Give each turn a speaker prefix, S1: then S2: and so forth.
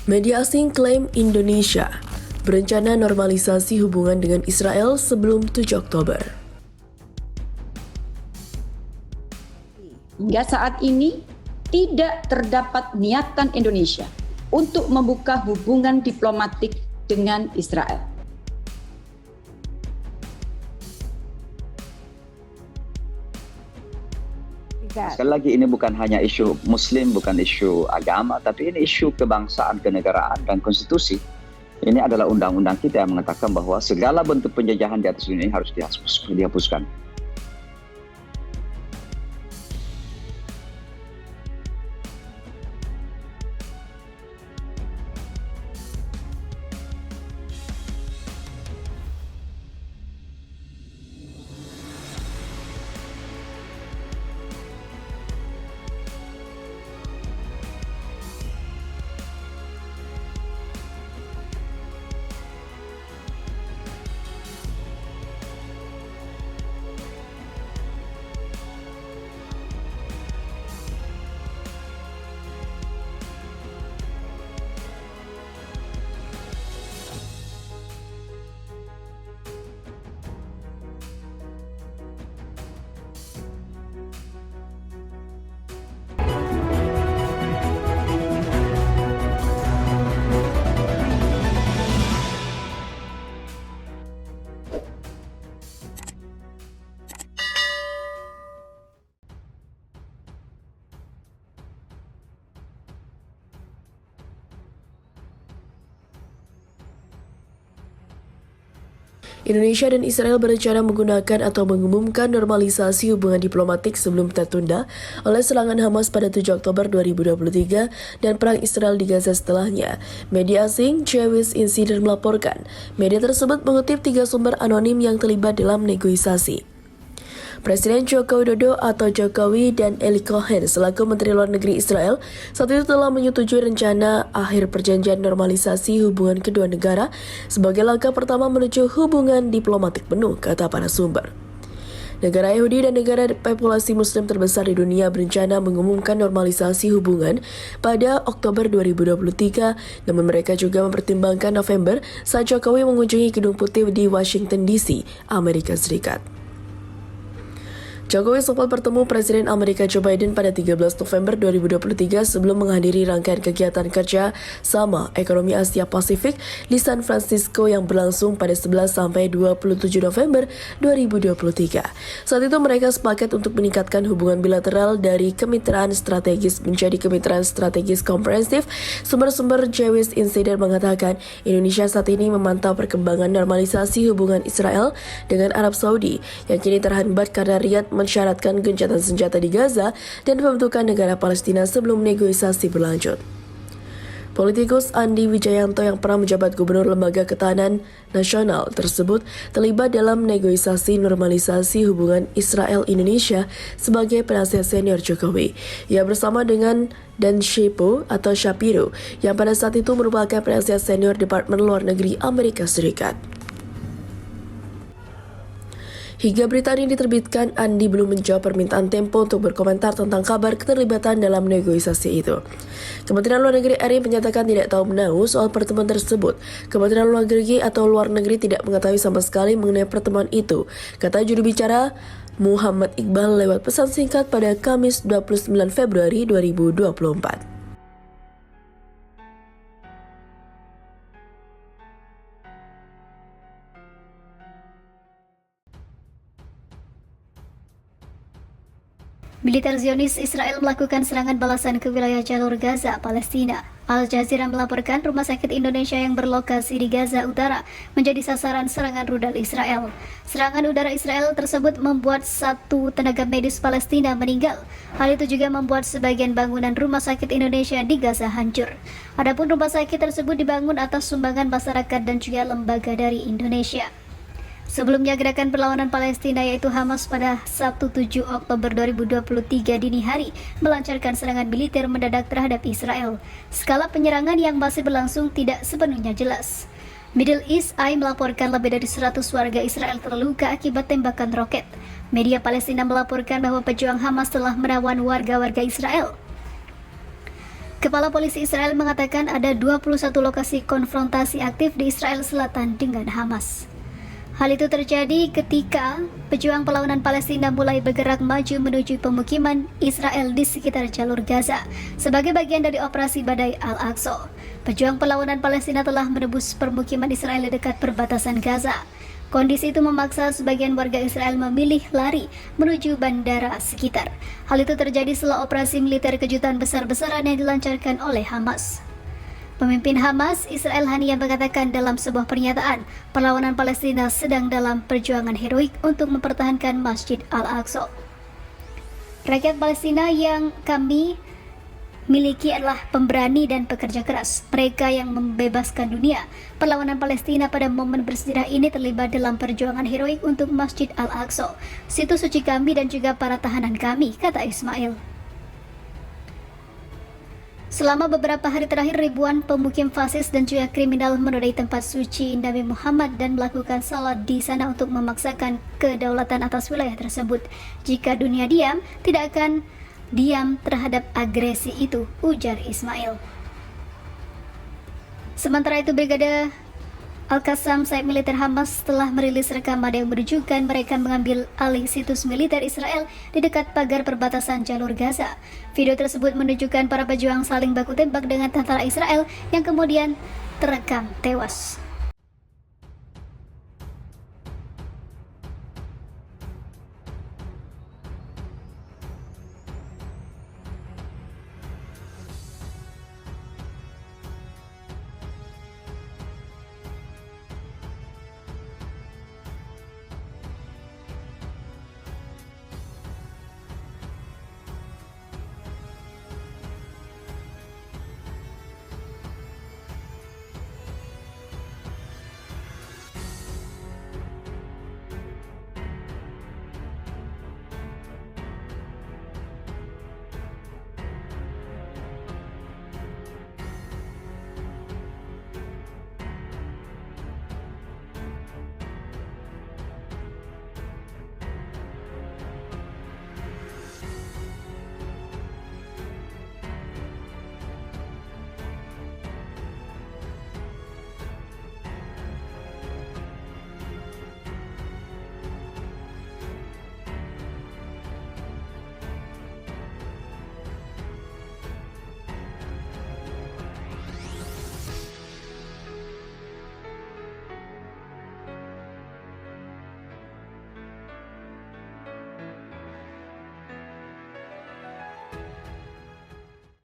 S1: Media asing klaim Indonesia berencana normalisasi hubungan dengan Israel sebelum 7 Oktober.
S2: Hingga saat ini tidak terdapat niatan Indonesia untuk membuka hubungan diplomatik dengan Israel.
S3: Sekali lagi, ini bukan hanya isu Muslim, bukan isu agama, tapi ini isu kebangsaan, kenegaraan, dan konstitusi. Ini adalah undang-undang kita yang mengatakan bahwa segala bentuk penjajahan di atas dunia ini harus dihapuskan.
S1: Indonesia dan Israel berencana menggunakan atau mengumumkan normalisasi hubungan diplomatik sebelum tertunda oleh serangan Hamas pada 7 Oktober 2023 dan perang Israel di Gaza setelahnya. Media asing Jewish Insider melaporkan, media tersebut mengutip 3 sumber anonim yang terlibat dalam negosiasi. Presiden Joko Widodo atau Jokowi dan Eli Cohen selaku Menteri Luar Negeri Israel saat itu telah menyetujui rencana akhir perjanjian normalisasi hubungan kedua negara sebagai langkah pertama menuju hubungan diplomatik penuh, kata para sumber. Negara Yahudi dan negara populasi Muslim terbesar di dunia berencana mengumumkan normalisasi hubungan pada Oktober 2023, namun mereka juga mempertimbangkan November saat Jokowi mengunjungi Gedung Putih di Washington DC, Amerika Serikat. Jokowi sempat bertemu Presiden Amerika Joe Biden pada 13 November 2023 sebelum menghadiri rangkaian kegiatan kerja sama ekonomi Asia Pasifik di San Francisco yang berlangsung pada 11 sampai 27 November 2023. Saat itu mereka sepakat untuk meningkatkan hubungan bilateral dari kemitraan strategis menjadi kemitraan strategis komprehensif. Sumber-sumber Jewish Insider mengatakan Indonesia saat ini memantau perkembangan normalisasi hubungan Israel dengan Arab Saudi yang kini terhambat karena Riyadh mensyaratkan gencatan senjata di Gaza dan pembentukan negara Palestina sebelum negosiasi berlanjut. Politikus Andi Wijayanto yang pernah menjabat Gubernur Lembaga Ketahanan Nasional tersebut terlibat dalam negosiasi normalisasi hubungan Israel-Indonesia sebagai penasihat senior Jokowi. Ia bersama dengan Dan Shapiro yang pada saat itu merupakan penasihat senior Departemen Luar Negeri Amerika Serikat. Hingga berita ini diterbitkan, Andi belum menjawab permintaan Tempo untuk berkomentar tentang kabar keterlibatan dalam negosiasi itu. Kementerian Luar Negeri RI menyatakan tidak tahu menahu soal pertemuan tersebut. Kementerian Luar Negeri atau Luar Negeri tidak mengetahui sama sekali mengenai pertemuan itu, kata juru bicara Muhammad Iqbal lewat pesan singkat pada Kamis 29 Februari 2024.
S4: Militer Zionis Israel melakukan serangan balasan ke wilayah jalur Gaza, Palestina. Al Jazeera melaporkan rumah sakit Indonesia yang berlokasi di Gaza Utara menjadi sasaran serangan rudal Israel. Serangan udara Israel tersebut membuat 1 tenaga medis Palestina meninggal. Hal itu juga membuat sebagian bangunan rumah sakit Indonesia di Gaza hancur. Adapun rumah sakit tersebut dibangun atas sumbangan masyarakat dan juga lembaga dari Indonesia. Sebelumnya, gerakan perlawanan Palestina yaitu Hamas pada Sabtu 7 Oktober 2023 dini hari melancarkan serangan militer mendadak terhadap Israel. Skala penyerangan yang masih berlangsung tidak sepenuhnya jelas. Middle East Eye melaporkan lebih dari 100 warga Israel terluka akibat tembakan roket. Media Palestina melaporkan bahwa pejuang Hamas telah menawan warga-warga Israel. Kepala Polisi Israel mengatakan ada 21 lokasi konfrontasi aktif di Israel Selatan dengan Hamas. Hal itu terjadi ketika pejuang perlawanan Palestina mulai bergerak maju menuju pemukiman Israel di sekitar jalur Gaza sebagai bagian dari operasi Badai Al-Aqsa. Pejuang perlawanan Palestina telah menembus permukiman Israel di dekat perbatasan Gaza. Kondisi itu memaksa sebagian warga Israel memilih lari menuju bandara sekitar. Hal itu terjadi setelah operasi militer kejutan besar-besaran yang dilancarkan oleh Hamas. Pemimpin Hamas, Ismail Haniyeh, mengatakan dalam sebuah pernyataan, perlawanan Palestina sedang dalam perjuangan heroik untuk mempertahankan Masjid Al-Aqsa. Rakyat Palestina yang kami miliki adalah pemberani dan pekerja keras. Mereka yang membebaskan dunia. Perlawanan Palestina pada momen bersejarah ini terlibat dalam perjuangan heroik untuk Masjid Al-Aqsa, situs suci kami dan juga para tahanan kami, kata Ismail. Selama beberapa hari terakhir, ribuan pemukim fasis dan juga kriminal menodai tempat suci Nabi Muhammad dan melakukan salat di sana untuk memaksakan kedaulatan atas wilayah tersebut. Jika dunia diam, tidak akan diam terhadap agresi itu, ujar Ismail. Sementara itu, Brigade Al-Qassam, sayap militer Hamas, telah merilis rekaman yang menunjukkan mereka mengambil alih situs militer Israel di dekat pagar perbatasan jalur Gaza. Video tersebut menunjukkan para pejuang saling baku tembak dengan tentara Israel yang kemudian terekam tewas.